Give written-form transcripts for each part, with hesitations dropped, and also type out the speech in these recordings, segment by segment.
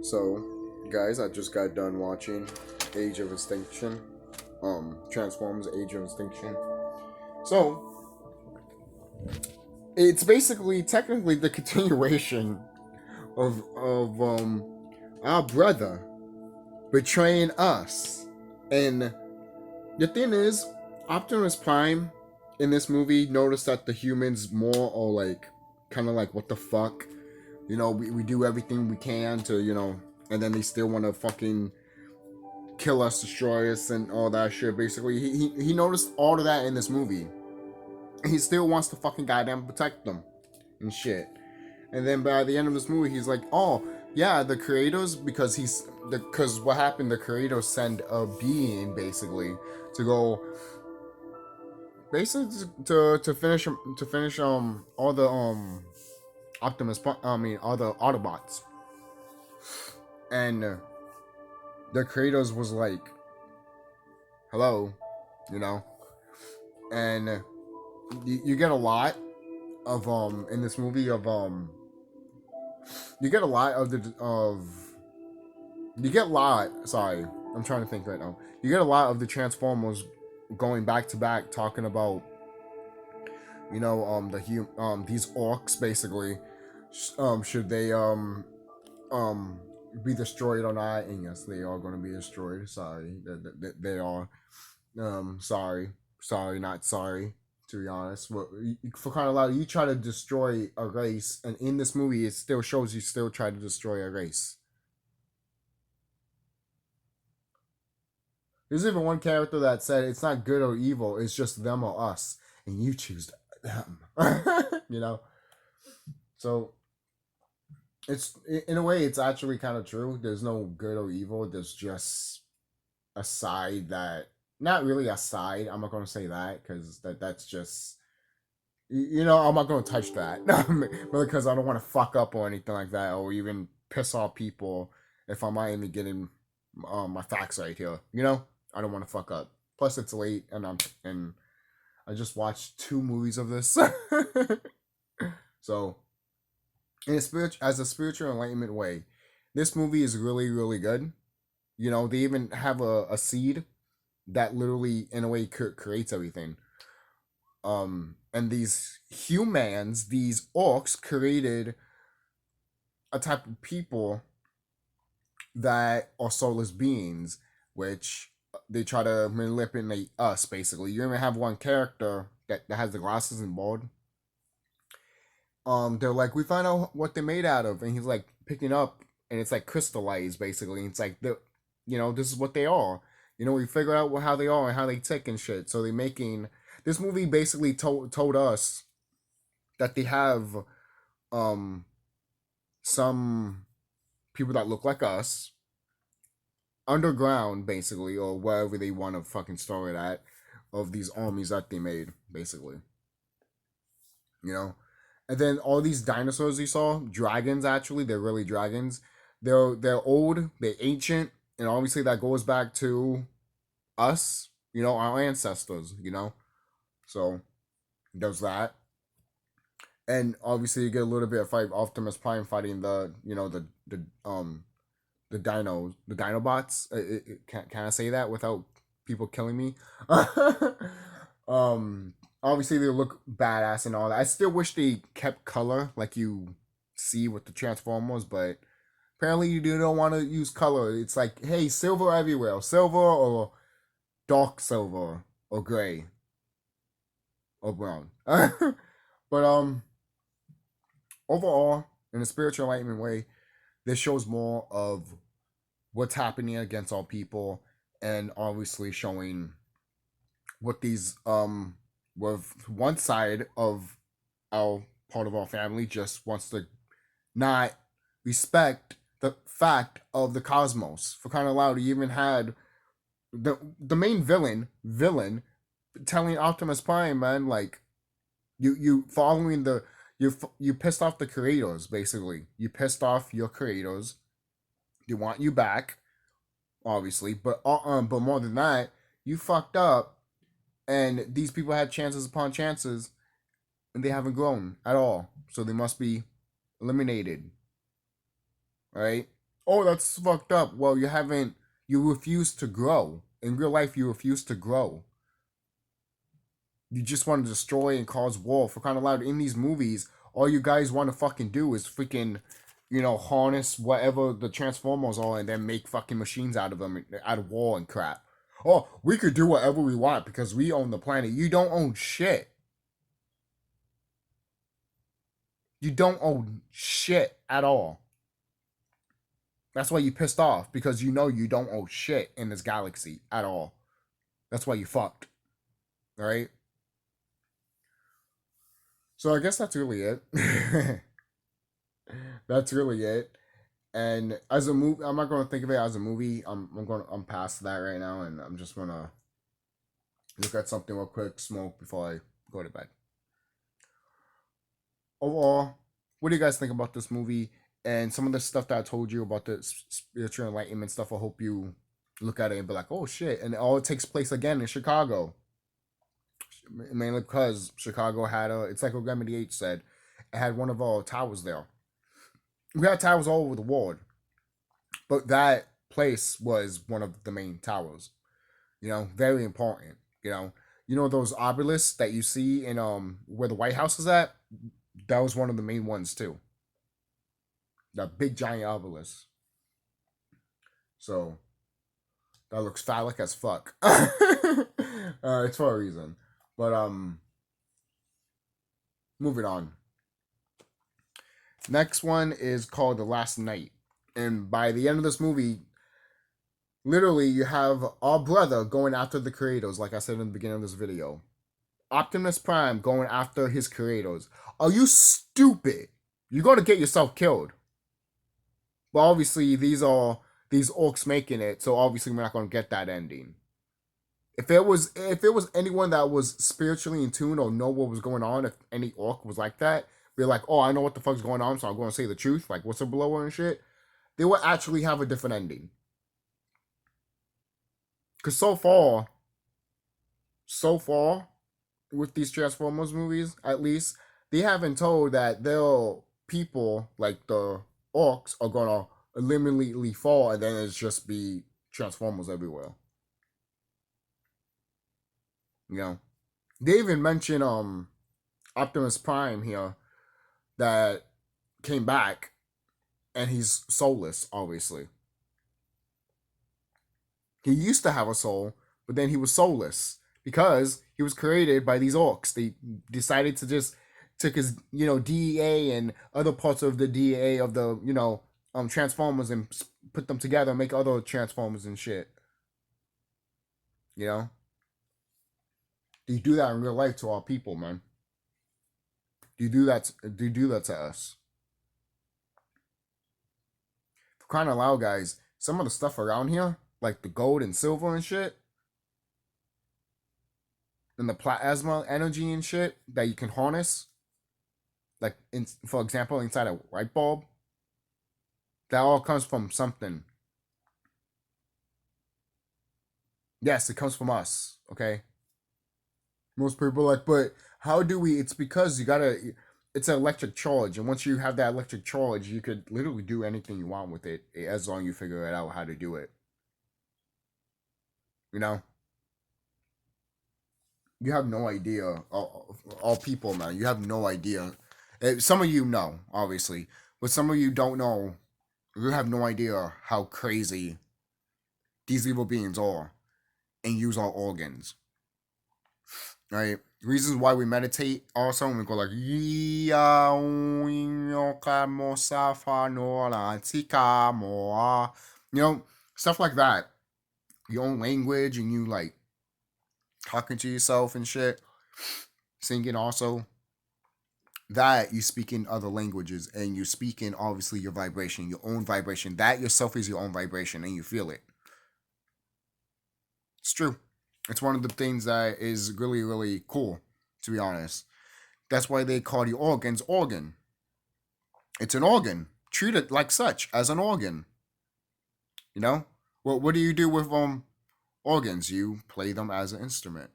So, guys, I just got done watching Age of Extinction. Transformers Age of Extinction. So, it's basically technically the continuation of our brother betraying us. And the thing is, Optimus Prime in this movie noticed that the humans more are like kind of like what the fuck. We do everything we can to, and then they still want to fucking kill us, destroy us, and all that shit. Basically, he noticed all of that in this movie. He still wants to fucking goddamn protect them and shit. And then by the end of this movie, he's like, "Oh yeah, the creators because what happened? The creators send a being basically to go basically to finish all the all the Autobots." And the creators was like, "Hello," you know, and you get a lot of in this movie of you get a lot of the of you get a lot sorry, I'm trying to think right now. You get a lot of the Transformers going back to back talking about these orcs basically, should they um be destroyed or not. And yes, they are going to be destroyed. Sorry, they are. Sorry, not sorry, to be honest. But for kind of loud, you try to destroy a race, and in this movie it still shows you still try to destroy a race. There's even one character that said it's not good or evil, it's just them or us, and you choose them. you know so it's, in a way, it's actually kind of true. There's no good or evil, there's just a side that, not really a side, I'm not going to say that because that's just, I'm not going to touch that. Because I don't want to fuck up or anything like that, or even piss off people if I'm not even getting my facts right here. I don't want to fuck up. Plus it's late, and I just watched 2 movies of this. So, as a spiritual enlightenment way, this movie is really, really good. They even have a seed that literally, in a way, creates everything. And these humans, these orcs, created a type of people that are soulless beings, which they try to manipulate us. Basically, you even have one character that has the glasses and bald. They're like, we find out what they're made out of, and he's like picking up, and it's like crystallized, basically. It's like this is what they are. We figure out how they are and how they tick and shit. So they're making this movie basically told us that they have um some people that look like us underground, basically, or wherever they want to fucking store it at, of these armies that they made, basically. you know and then all these dinosaurs you saw, dragons, actually, they're really dragons. They're old, they're ancient, and obviously that goes back to us, our ancestors. So there's that. And obviously you get a little bit of fight, Optimus Prime fighting the Dinobots. Can I say that without people killing me? um, Obviously they look badass and all that. I still wish they kept color like you see with the Transformers, but apparently you don't want to use color. It's like, hey, silver everywhere, silver or dark silver or gray or brown. But overall, in a spiritual enlightenment way, this shows more of what's happening against all people, and obviously showing what these with one side of our part of our family just wants to not respect the fact of the cosmos. For kind of loud, you even had the main villain telling Optimus Prime, man, like, you following you pissed off the creators. Basically, you pissed off your creators. They want you back, obviously, but more than that, you fucked up, and these people had chances upon chances, and they haven't grown at all, so they must be eliminated, right? Oh, that's fucked up. Well, you refuse to grow. In real life, you refuse to grow. You just want to destroy and cause war. For kind of loud, in these movies, all you guys want to fucking do is freaking, harness whatever the Transformers are and then make fucking machines out of them, out of war and crap. Oh, we could do whatever we want because we own the planet. You don't own shit. You don't own shit at all. That's why you pissed off, because you know you don't owe shit in this galaxy at all. That's why you fucked. Alright? So I guess that's really it. That's really it. And as a movie, I'm not gonna think of it as a movie. I'm past that right now, and I'm just gonna look at something real quick, smoke before I go to bed. Overall, what do you guys think about this movie and some of the stuff that I told you about the spiritual enlightenment stuff? I hope you look at it and be like, oh shit. And all it takes place again in Chicago. Mainly because Chicago had it's like what Remedy H said, it had one of our towers there. We had towers all over the world, but that place was one of the main towers. Very important. Those obelisks that you see in where the White House is at. That was one of the main ones too. That big giant obelisk. So that looks phallic as fuck. It's for a reason. But moving on. Next one is called The Last Night. And by the end of this movie, literally you have our brother going after the creators, like I said in the beginning of this video. Optimus Prime going after his creators. Are you stupid? You're gonna get yourself killed. But obviously these orcs making it, so obviously we're not gonna get that ending. If it was anyone that was spiritually in tune or know what was going on, if any orc was like that, be like, oh, I know what the fuck's going on, so I'm going to say the truth, like whistleblower and shit, they would actually have a different ending. Because so far, with these Transformers movies, at least, they haven't told that their people, like the orcs, are going to eliminately fall and then it's just be Transformers everywhere. They even mention Optimus Prime here that came back, and he's soulless, obviously. He used to have a soul, but then he was soulless because he was created by these orcs. They decided to just took his, DEA and other parts of the DEA of the, Transformers and put them together and make other Transformers and shit. They do that in real life to our people, man. Do do that to us. For crying out loud, guys, some of the stuff around here, like the gold and silver and shit, and the plasma energy and shit that you can harness, like for example, inside a light bulb, that all comes from something. Yes, it comes from us, okay? Most people are like, but how do we? It's because it's an electric charge, and once you have that electric charge, you could literally do anything you want with it, as long as you figure it out how to do it. You have no idea. All people, man, you have no idea. Some of you know, obviously, but some of you don't know. You have no idea how crazy these evil beings are and use our organs. Right? Reasons why we meditate also, and we go like stuff like that. Your own language, and you like talking to yourself and shit, singing also. That you speak in other languages, and you speak in obviously your vibration, your own vibration. That yourself is your own vibration, and you feel it. It's true. It's one of the things that is really, really cool, to be honest. That's why they call the organs organ. It's an organ. Treat it like such, as an organ. What do you do with organs? You play them as an instrument.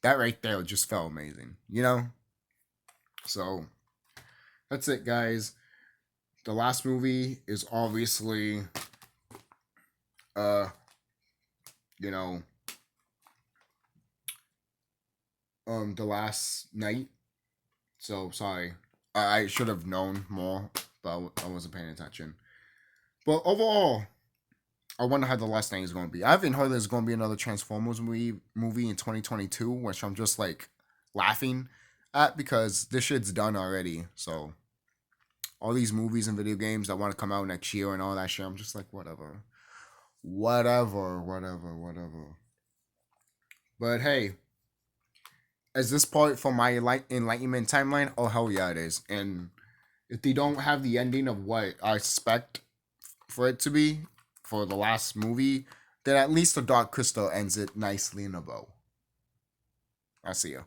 that right there just felt amazing, you know? So that's it, guys. The last movie is obviously uh you know The Last Night. So sorry. I should have known more, but I wasn't paying attention. But overall, I wonder how The Last Night is going to be. I haven't heard there's going to be another Transformers movie in 2022, which I'm just like laughing at because this shit's done already. So all these movies and video games that want to come out next year and all that shit, I'm just like, whatever. Whatever. But hey, is this part for my Enlightenment timeline? Oh, hell yeah, it is. And if they don't have the ending of what I expect for it to be for the last movie, then at least the Dark Crystal ends it nicely in a bow. I'll see ya.